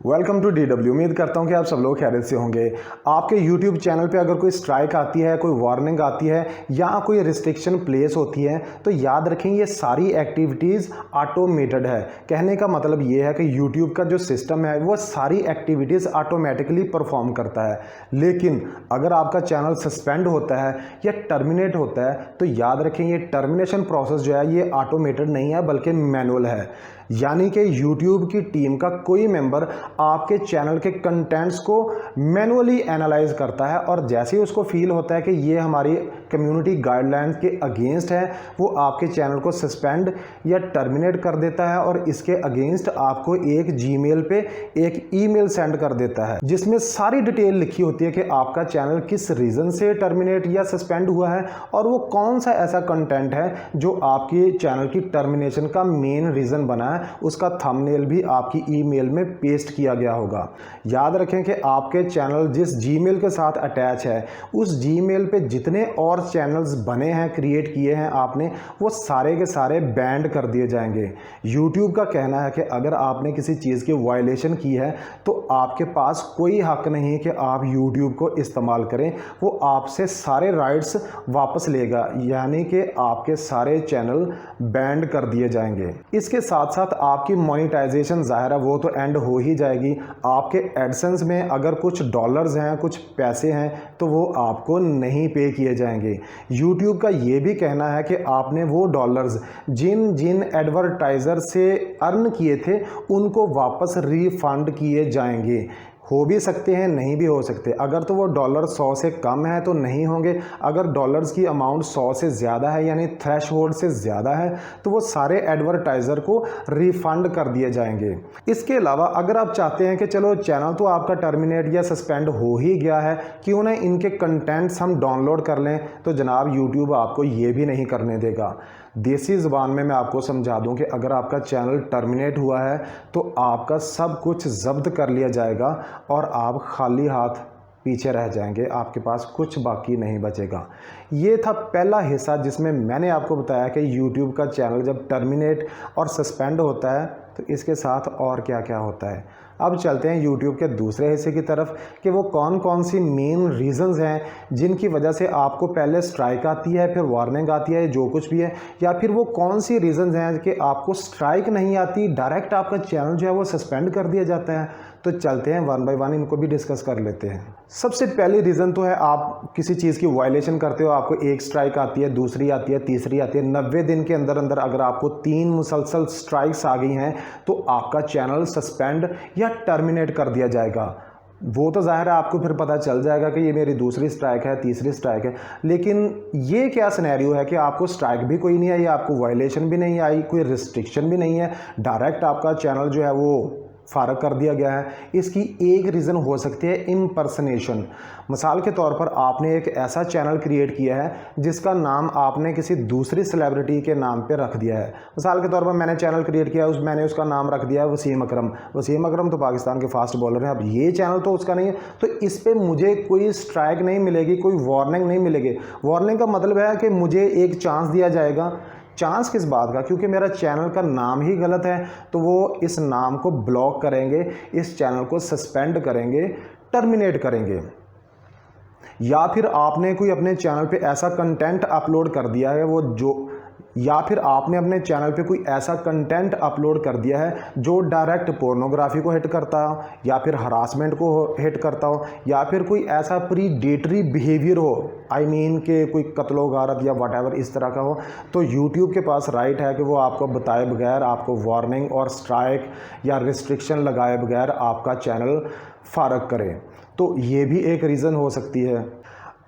Welcome to DW. उम्मीद करता हूं कि आप सब लोग खैरियत से होंगे। आपके यूट्यूब चैनल पे अगर कोई स्ट्राइक आती है, कोई वार्निंग आती है या कोई रिस्ट्रिक्शन प्लेस होती है तो याद रखें ये सारी एक्टिविटीज़ ऑटोमेटेड है। कहने का मतलब ये है कि यूट्यूब का जो सिस्टम है वो सारी एक्टिविटीज़ ऑटोमेटिकली परफॉर्म करता है। लेकिन अगर आपका चैनल सस्पेंड होता है या टर्मिनेट होता है तो याद रखें ये टर्मिनेशन प्रोसेस जो है ये ऑटोमेटेड नहीं है बल्कि मैनुअल है। यानी कि YouTube की टीम का कोई मेंबर आपके चैनल के कंटेंट्स को मैनुअली एनालाइज करता है और जैसे ही उसको फील होता है कि ये हमारी कम्युनिटी गाइडलाइंस के अगेंस्ट है वो आपके चैनल को सस्पेंड या टर्मिनेट कर देता है और इसके अगेंस्ट आपको एक जीमेल पे एक ईमेल सेंड कर देता है जिसमें सारी डिटेल लिखी होती है कि आपका चैनल किस रीज़न से टर्मिनेट या सस्पेंड हुआ है और वो कौन सा ऐसा कंटेंट है जो आपके चैनल की टर्मिनेशन का मेन रीज़न बना है। उसका थंबनेल भी आपकी ईमेल में पेस्ट किया गया होगा। याद रखें कि आपके चैनल जिस जीमेल के साथ अटैच है उस जीमेल पे जितने और चैनल्स बने हैं, क्रिएट किए हैं आपने, वो सारे के सारे बैंड कर दिए जाएंगे। यूट्यूब का कहना है कि अगर आपने किसी चीज़ की वायलेशन की है तो आपके पास कोई हक नहीं कि आप यूट्यूब को इस्तेमाल करें। वो आपसे सारे राइट्स वापस लेगा, यानी कि आपके सारे चैनल बैंड कर दिए जाएंगे। इसके साथ साथ आपकी मोनेटाइजेशन ज़ाहिर है वो तो एंड हो ही जाएगी। आपके एडसेंस में अगर कुछ डॉलर्स हैं, कुछ पैसे हैं तो वो आपको नहीं पे किए जाएंगे। यूट्यूब का ये भी कहना है कि आपने वो डॉलर्स जिन जिन एडवर्टाइज़र से अर्न किए थे उनको वापस रिफंड किए जाएंगे। हो भी सकते हैं, नहीं भी हो सकते। अगर तो वो डॉलर 100 से कम है तो नहीं होंगे। अगर डॉलर्स की अमाउंट 100 से ज़्यादा है यानी थ्रेशहोल्ड से ज़्यादा है तो वो सारे एडवर्टाइज़र को रिफ़ंड कर दिए जाएंगे। इसके अलावा अगर आप चाहते हैं कि चलो चैनल तो आपका टर्मिनेट या सस्पेंड हो ही गया है, क्यों ना इनके कंटेंट्स हम डाउनलोड कर लें, तो जनाब यूट्यूब आपको ये भी नहीं करने देगा। देसी ज़ुबान में मैं आपको समझा दूं कि अगर आपका चैनल टर्मिनेट हुआ है तो आपका सब कुछ जब्त कर लिया जाएगा और आप खाली हाथ पीछे रह जाएंगे, आपके पास कुछ बाकी नहीं बचेगा। ये था पहला हिस्सा जिसमें मैंने आपको बताया कि YouTube का चैनल जब टर्मिनेट और सस्पेंड होता है तो इसके साथ और क्या क्या होता है। अब चलते हैं YouTube के दूसरे हिस्से की तरफ कि वो कौन कौन सी मेन रीज़न्स हैं जिनकी वजह से आपको पहले स्ट्राइक आती है, फिर वार्निंग आती है, जो कुछ भी है, या फिर वो कौन सी रीज़न्स हैं कि आपको स्ट्राइक नहीं आती, डायरेक्ट आपका चैनल जो है वो सस्पेंड कर दिया जाता है। तो चलते हैं वन बाय वन इनको भी डिस्कस कर लेते हैं। सबसे पहली रीज़न तो है आप किसी चीज़ की वायलेशन करते हो, आपको एक स्ट्राइक आती है, दूसरी आती है, तीसरी आती है। 90 दिन के अंदर अंदर अगर आपको 3 मुसलसल स्ट्राइक्स आ गई हैं तो आपका चैनल सस्पेंड या टर्मिनेट कर दिया जाएगा। वो तो ज़ाहिर है आपको फिर पता चल जाएगा कि ये मेरी दूसरी स्ट्राइक है, तीसरी स्ट्राइक है। लेकिन ये क्या सिनेरियो है कि आपको स्ट्राइक भी कोई नहीं आई, आपको वायलेशन भी नहीं आई, कोई रिस्ट्रिक्शन भी नहीं है, डायरेक्ट आपका चैनल जो है वो फ़ारग कर दिया गया है। इसकी एक रीज़न हो सकती है इम्पर्सनेशन। मिसाल के तौर पर आपने एक ऐसा चैनल क्रिएट किया है जिसका नाम आपने किसी दूसरी सेलिब्रिटी के नाम पे रख दिया है। मिसाल के तौर पर मैंने चैनल क्रिएट किया है, मैंने उसका नाम रख दिया है वसीम अकरम। वसीम अकरम तो पाकिस्तान के फास्ट बॉलर हैं, अब ये चैनल तो उसका नहीं है, तो इस पर मुझे कोई स्ट्राइक नहीं मिलेगी, कोई वार्निंग नहीं मिलेगी। वार्निंग का मतलब है कि मुझे एक चांस दिया जाएगा। चांस किस बात का? क्योंकि मेरा चैनल का नाम ही गलत है, तो वो इस नाम को ब्लॉक करेंगे, इस चैनल को सस्पेंड करेंगे, टर्मिनेट करेंगे। या फिर आपने कोई अपने चैनल पे ऐसा कंटेंट अपलोड कर दिया है या फिर आपने अपने चैनल पे कोई ऐसा कंटेंट अपलोड कर दिया है जो डायरेक्ट पोर्नोग्राफी को हिट करता हो, या फिर हरासमेंट को हिट करता हो, या फिर कोई ऐसा प्रीडेटरी बिहेवियर हो, आई मीन कि कोई कत्लो गारत या वट इस तरह का हो, तो यूट्यूब के पास राइट है कि वो आपको बताए बगैर, आपको वार्निंग और स्ट्राइक या रिस्ट्रिक्शन लगाए बगैर आपका चैनल फ़ारग करे। तो ये भी एक रीज़न हो सकती है।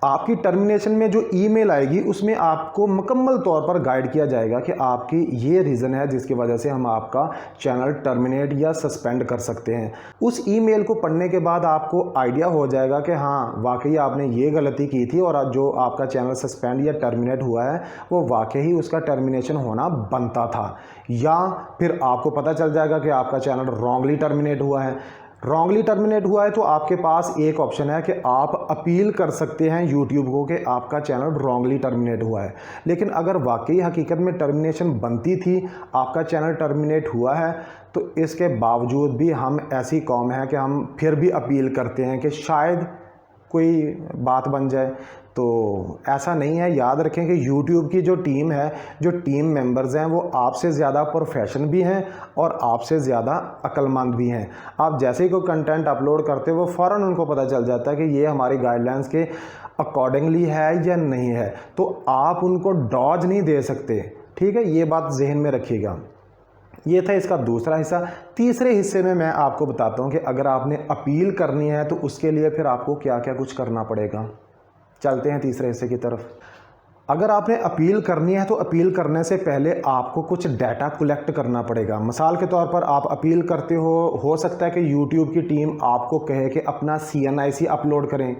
आपकी टर्मिनेशन में जो ईमेल आएगी उसमें आपको मुकम्मल तौर पर गाइड किया जाएगा कि आपकी ये रीज़न है जिसकी वजह से हम आपका चैनल टर्मिनेट या सस्पेंड कर सकते हैं। उस ईमेल को पढ़ने के बाद आपको आइडिया हो जाएगा कि हाँ वाकई आपने ये गलती की थी और जो आपका चैनल सस्पेंड या टर्मिनेट हुआ है वो वाकई ही उसका टर्मिनेशन होना बनता था। या फिर आपको पता चल जाएगा कि आपका चैनल रॉन्गली टर्मिनेट हुआ है। रॉन्गली टर्मिनेट हुआ है तो आपके पास एक ऑप्शन है कि आप अपील कर सकते हैं यूट्यूब को कि आपका चैनल रॉन्गली टर्मिनेट हुआ है। लेकिन अगर वाकई हकीकत में टर्मिनेशन बनती थी, आपका चैनल टर्मिनेट हुआ है, तो इसके बावजूद भी हम ऐसी कौम है कि हम फिर भी अपील करते हैं कि शायद कोई बात बन जाए। तो ऐसा नहीं है। याद रखें कि YouTube की जो टीम है, जो टीम मेंबर्स हैं, वो आपसे ज़्यादा प्रोफेशन भी हैं और आपसे ज़्यादा अक्लमंद भी हैं। आप जैसे ही कोई कंटेंट अपलोड करते हो वो फ़ौरन उनको पता चल जाता है कि ये हमारी गाइडलाइंस के अकॉर्डिंगली है या नहीं है, तो आप उनको डॉज नहीं दे सकते। ठीक है, ये बात जहन में रखिएगा। ये था इसका दूसरा हिस्सा। तीसरे हिस्से में मैं आपको बताता हूँ कि अगर आपने अपील करनी है तो उसके लिए फिर आपको क्या क्या कुछ करना पड़ेगा। चलते हैं तीसरे हिस्से की तरफ। अगर आपने अपील करनी है तो अपील करने से पहले आपको कुछ डाटा कलेक्ट करना पड़ेगा। मिसाल के तौर पर आप अपील करते हो सकता है कि YouTube की टीम आपको कहे कि अपना CNIC अपलोड करें।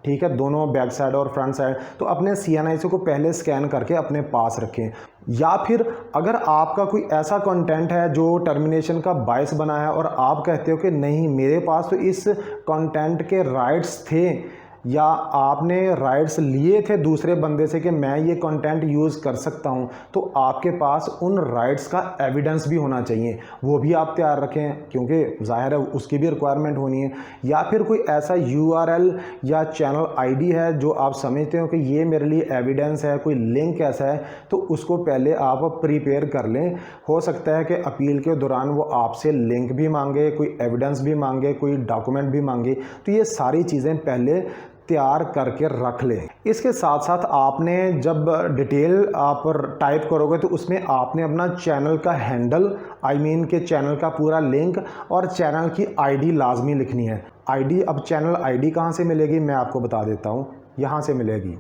ठीक है, दोनों बैक साइड और फ्रंट साइड। तो अपने CNIC को पहले स्कैन करके अपने पास रखें। या फिर अगर आपका कोई ऐसा कंटेंट है जो टर्मिनेशन का बायस बना है और आप कहते हो कि नहीं, मेरे पास तो इस कंटेंट के राइट्स थे या आपने राइट्स लिए थे दूसरे बंदे से कि मैं ये कंटेंट यूज़ कर सकता हूँ, तो आपके पास उन राइट्स का एविडेंस भी होना चाहिए। वो भी आप तैयार रखें, क्योंकि ज़ाहिर है उसकी भी रिक्वायरमेंट होनी है। या फिर कोई ऐसा URL या चैनल ID है जो आप समझते हो कि ये मेरे लिए एविडेंस है, कोई लिंक ऐसा है, तो उसको पहले आप प्रिपेयर कर लें। हो सकता है कि अपील के दौरान वो आपसे लिंक भी मांगे, कोई एविडेंस भी मांगे, कोई डॉक्यूमेंट भी मांगे। तो ये सारी चीज़ें पहले तैयार करके रख लें। इसके साथ साथ आपने जब डिटेल आप टाइप करोगे तो उसमें आपने अपना चैनल का हैंडल, के चैनल का पूरा लिंक और चैनल की ID लाजमी लिखनी है। ID, अब चैनल ID कहाँ से मिलेगी मैं आपको बता देता हूँ, यहाँ से मिलेगी।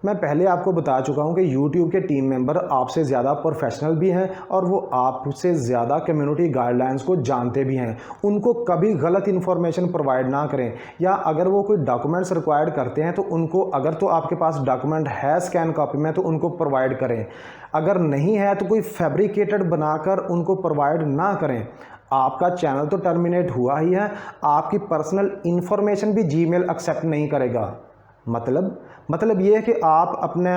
मैं पहले आपको बता चुका हूं कि YouTube के टीम मेंबर आपसे ज़्यादा प्रोफेशनल भी हैं और वो आपसे ज़्यादा कम्युनिटी गाइडलाइंस को जानते भी हैं। उनको कभी गलत इन्फॉर्मेशन प्रोवाइड ना करें, या अगर वो कोई डॉक्यूमेंट्स रिक्वायर्ड करते हैं तो उनको, अगर तो आपके पास डॉक्यूमेंट है स्कैन कॉपी में, तो उनको प्रोवाइड करें। अगर नहीं है तो कोई फैब्रिकेटेड बनाकर उनको प्रोवाइड ना करें। आपका चैनल तो टर्मिनेट हुआ ही है, आपकी पर्सनल इन्फॉर्मेशन भी जीमेल एक्सेप्ट नहीं करेगा। मतलब ये है कि आप अपने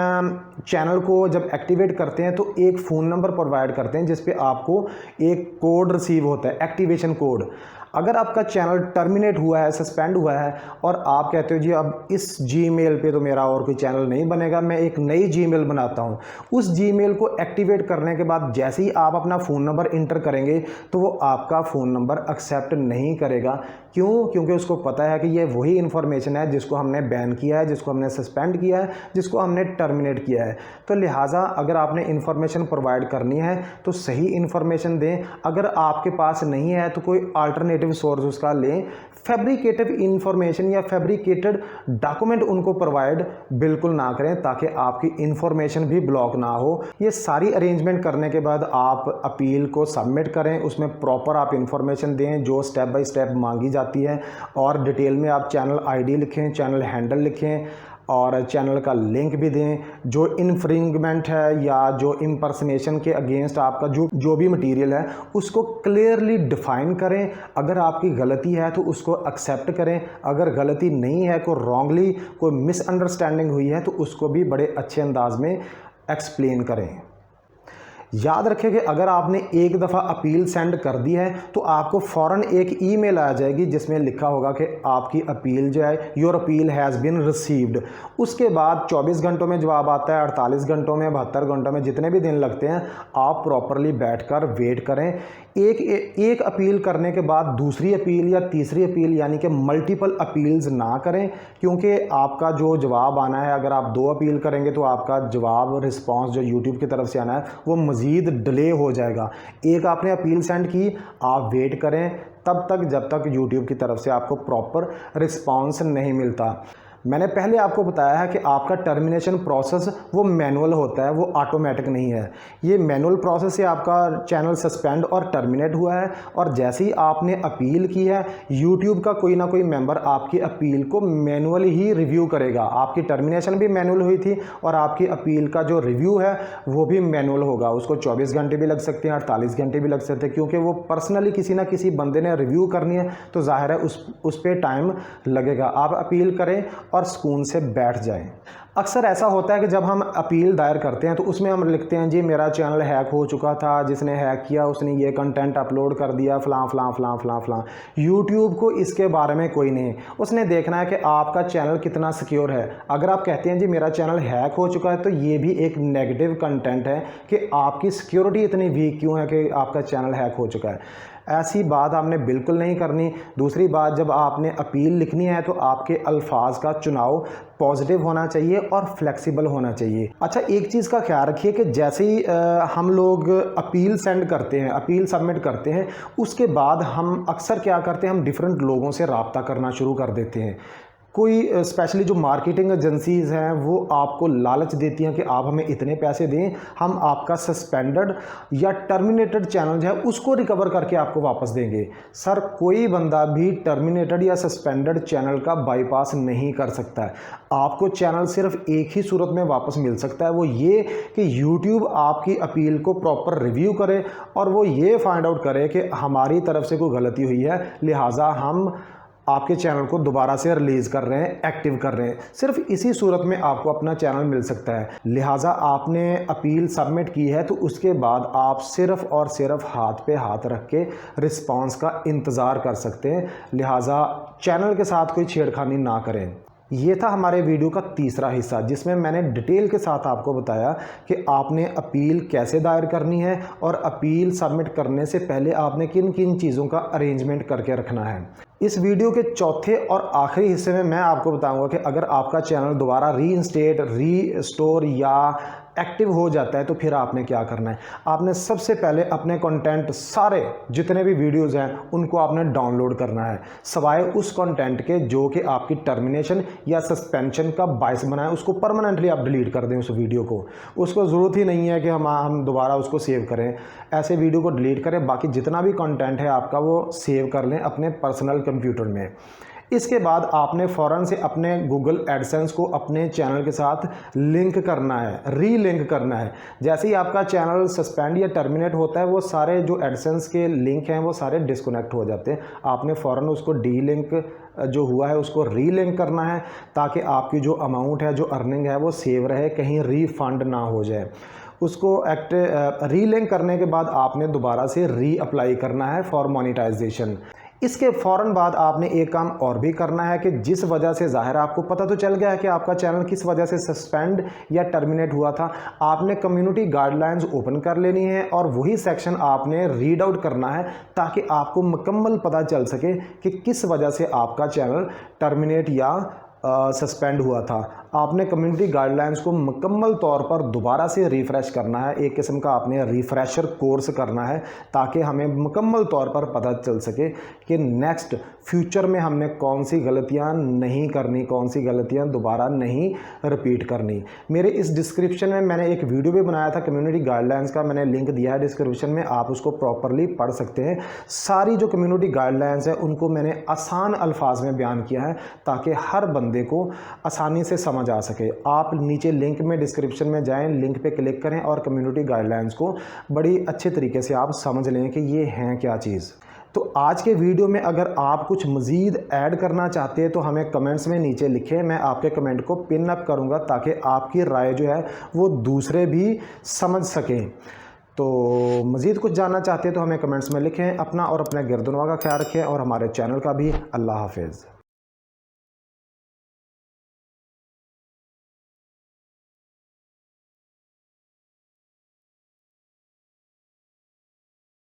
चैनल को जब एक्टिवेट करते हैं तो एक फ़ोन नंबर प्रोवाइड करते हैं जिस पे आपको एक कोड रिसीव होता है, एक्टिवेशन कोड। अगर आपका चैनल टर्मिनेट हुआ है, सस्पेंड हुआ है, और आप कहते हो जी अब इस जीमेल पे तो मेरा और कोई चैनल नहीं बनेगा, मैं एक नई जीमेल बनाता हूँ, उस जीमेल को एक्टिवेट करने के बाद जैसे ही आप अपना फ़ोन नंबर इंटर करेंगे तो वो आपका फ़ोन नंबर एक्सेप्ट नहीं करेगा। क्यों? क्योंकि उसको पता है कि ये वही इन्फॉर्मेशन है जिसको हमने बैन किया है, जिसको हमने सस्पेंड किया है, जिसको हमने टर्मिनेट किया है। तो लिहाजा अगर आपने इन्फॉर्मेशन प्रोवाइड करनी है तो सही इन्फॉर्मेशन दें। अगर आपके पास नहीं है तो कोई अल्टरनेटिव सोर्स उसका लें। फैब्रिकेटिव इन्फॉर्मेशन या फैब्रिकेटेड डॉक्यूमेंट उनको प्रोवाइड बिल्कुल ना करें, ताकि आपकी इन्फॉर्मेशन भी ब्लॉक ना हो। ये सारी अरेंजमेंट करने के बाद आप अपील को सबमिट करें, उसमें प्रॉपर आप इन्फॉर्मेशन दें जो स्टेप बाय स्टेप मांगी जाती है, और डिटेल में आप चैनल ID लिखें, चैनल हैंडल लिखें और चैनल का लिंक भी दें। जो इन्फ्रिंगमेंट है या जो इम्पर्सनेशन के अगेंस्ट आपका जो भी मटेरियल है उसको क्लियरली डिफाइन करें। अगर आपकी गलती है तो उसको एक्सेप्ट करें, अगर गलती नहीं है, कोई रॉन्गली कोई मिसअंडरस्टैंडिंग हुई है तो उसको भी बड़े अच्छे अंदाज में एक्सप्लेन करें। याद रखें कि अगर आपने एक दफ़ा अपील सेंड कर दी है तो आपको फ़ौरन एक ईमेल आ जाएगी जिसमें लिखा होगा कि आपकी अपील जो है, your appeal has been received. उसके बाद 24 घंटों में जवाब आता है, 48 घंटों में, 72 घंटों में, जितने भी दिन लगते हैं, आप प्रॉपरली बैठकर वेट करें। एक अपील करने के बाद दूसरी अपील या तीसरी अपील यानी कि मल्टीपल अपील्स ना करें, क्योंकि आपका जो जवाब आना है, अगर आप 2 अपील करेंगे तो आपका जवाब रिस्पांस जो यूट्यूब की तरफ से आना है वो मज़ीद डिले हो जाएगा। एक आपने अपील सेंड की, आप वेट करें तब तक जब तक यूट्यूब की तरफ से आपको प्रॉपर रिस्पांस नहीं मिलता। मैंने पहले आपको बताया है कि आपका टर्मिनेशन प्रोसेस वो मैनुअल होता है, वो ऑटोमेटिक नहीं है। ये मैनुअल प्रोसेस से आपका चैनल सस्पेंड और टर्मिनेट हुआ है, और जैसे ही आपने अपील की है यूट्यूब का कोई ना कोई मेंबर आपकी अपील को मैनुअली ही रिव्यू करेगा। आपकी टर्मिनेशन भी मैनुअल हुई थी और आपकी अपील का जो रिव्यू है वो भी मैनुअल होगा। उसको 24 घंटे भी लग सकते हैं, 48 घंटे भी लग सकते हैं, क्योंकि वो पर्सनली किसी ना किसी बंदे ने रिव्यू करनी है, तो जाहिर है उस पर टाइम लगेगा। आप अपील करें और सुकून से बैठ जाएं। अक्सर ऐसा होता है कि जब हम अपील दायर करते हैं तो उसमें हम लिखते हैं जी मेरा चैनल हैक हो चुका था, जिसने हैक किया उसने ये कंटेंट अपलोड कर दिया, फ़लाँ फ़लाँ फ़लाँ फ़लाँ फ़लाँ। यूट्यूब को इसके बारे में कोई नहीं, उसने देखना है कि आपका चैनल कितना सिक्योर है। अगर आप कहते हैं जी मेरा चैनल हैक हो चुका है तो ये भी एक नेगेटिव कंटेंट है कि आपकी सिक्योरिटी इतनी वीक क्यों है कि आपका चैनल हैक हो चुका है। ऐसी बात आपने बिल्कुल नहीं करनी। दूसरी बात, जब आपने अपील लिखनी है तो आपके अल्फाज का चुनाव पॉजिटिव होना चाहिए और फ्लेक्सिबल होना चाहिए। अच्छा, एक चीज़ का ख्याल रखिए कि जैसे ही हम लोग अपील सेंड करते हैं, अपील सबमिट करते हैं, उसके बाद हम अक्सर क्या करते हैं, हम डिफरेंट लोगों से रब्ता करना शुरू कर देते हैं। कोई स्पेशली जो मार्केटिंग एजेंसीज़ हैं वो आपको लालच देती हैं कि आप हमें इतने पैसे दें, हम आपका सस्पेंडेड या टर्मिनेटेड चैनल जो है उसको रिकवर करके आपको वापस देंगे। सर, कोई बंदा भी टर्मिनेटेड या सस्पेंडेड चैनल का बाईपास नहीं कर सकता है। आपको चैनल सिर्फ एक ही सूरत में वापस मिल सकता है, वो ये कि यूट्यूब आपकी अपील को प्रॉपर रिव्यू करे और वो ये फाइंड आउट करे कि हमारी तरफ से कोई गलती हुई है, लिहाजा हम आपके चैनल को दोबारा से रिलीज़ कर रहे हैं, एक्टिव कर रहे हैं। सिर्फ इसी सूरत में आपको अपना चैनल मिल सकता है। लिहाजा आपने अपील सबमिट की है तो उसके बाद आप सिर्फ और सिर्फ हाथ पे हाथ रख के रिस्पांस का इंतज़ार कर सकते हैं। लिहाजा चैनल के साथ कोई छेड़खानी ना करें। ये था हमारे वीडियो का तीसरा हिस्सा, जिसमें मैंने डिटेल के साथ आपको बताया कि आपने अपील कैसे दायर करनी है और अपील सबमिट करने से पहले आपने किन किन चीज़ों का अरेंजमेंट करके रखना है। इस वीडियो के चौथे और आखिरी हिस्से में मैं आपको बताऊंगा कि अगर आपका चैनल दोबारा रीस्टोर या एक्टिव हो जाता है तो फिर आपने क्या करना है। आपने सबसे पहले अपने कंटेंट सारे जितने भी वीडियोस हैं उनको आपने डाउनलोड करना है, सिवाय उस कंटेंट के जो कि आपकी टर्मिनेशन या सस्पेंशन का बायस बनाए। उसको परमानेंटली आप डिलीट कर दें उस वीडियो को। उसको ज़रूरत ही नहीं है कि हम दोबारा उसको सेव करें। ऐसे वीडियो को डिलीट करें। बाकी जितना भी कंटेंट है आपका वो सेव कर लें अपने पर्सनल कंप्यूटर में। इसके बाद आपने फ़ौरन से अपने गूगल एडसेंस को अपने चैनल के साथ लिंक करना है, रीलिंक करना है। जैसे ही आपका चैनल सस्पेंड या टर्मिनेट होता है वो सारे जो एडसेंस के लिंक हैं वो सारे डिस्कनेक्ट हो जाते हैं। आपने फ़ौरन उसको डी लिंक जो हुआ है उसको रीलिंक करना है ताकि आपकी जो अमाउंट है, जो अर्निंग है वो सेव रहे, कहीं रीफंड ना हो जाए। उसको रीलिंक करने के बाद आपने दोबारा से री अप्लाई करना है फॉर मोनेटाइजेशन। इसके फ़ौरन बाद आपने एक काम और भी करना है कि जिस वजह से ज़ाहिर आपको पता तो चल गया है कि आपका चैनल किस वजह से सस्पेंड या टर्मिनेट हुआ था। आपने कम्युनिटी गाइडलाइंस ओपन कर लेनी है और वही सेक्शन आपने रीड आउट करना है ताकि आपको मुकम्मल पता चल सके कि किस वजह से आपका चैनल टर्मिनेट या सस्पेंड हुआ था। आपने कम्युनिटी गाइडलाइंस को मुकम्मल तौर पर दोबारा से रिफ़्रेश करना है। एक किस्म का आपने रिफ़्रेशर कोर्स करना है ताकि हमें मुकम्मल तौर पर पता चल सके कि नेक्स्ट फ्यूचर में हमने कौन सी गलतियां नहीं करनी, कौन सी गलतियां दोबारा नहीं रिपीट करनी। मेरे इस डिस्क्रिप्शन में मैंने एक वीडियो भी बनाया था कम्युनिटी गाइडलाइंस का, मैंने लिंक दिया है डिस्क्रिप्शन में, आप उसको प्रॉपरली पढ़ सकते हैं। सारी जो कम्युनिटी गाइडलाइंस है उनको मैंने आसान अल्फाज में बयान किया है ताकि हर बंदे को आसानी से समझ आ सके। आप नीचे लिंक में डिस्क्रिप्शन में जाएं, लिंक पे क्लिक करें और कम्युनिटी गाइडलाइंस को बड़ी अच्छे तरीके से आप समझ लें कि ये हैं क्या चीज़। तो आज के वीडियो में अगर आप कुछ मज़ीद ऐड करना चाहते हैं तो हमें कमेंट्स में नीचे लिखें, मैं आपके कमेंट को पिन अप करूँगा ताकि आपकी राय जो है वो दूसरे भी समझ सकें। तो मज़ीद कुछ जानना चाहते हैं तो हमें कमेंट्स में लिखें। अपना और अपने गिरदनवा का ख्याल रखें और हमारे चैनल का भी। अल्लाह हाफिज़।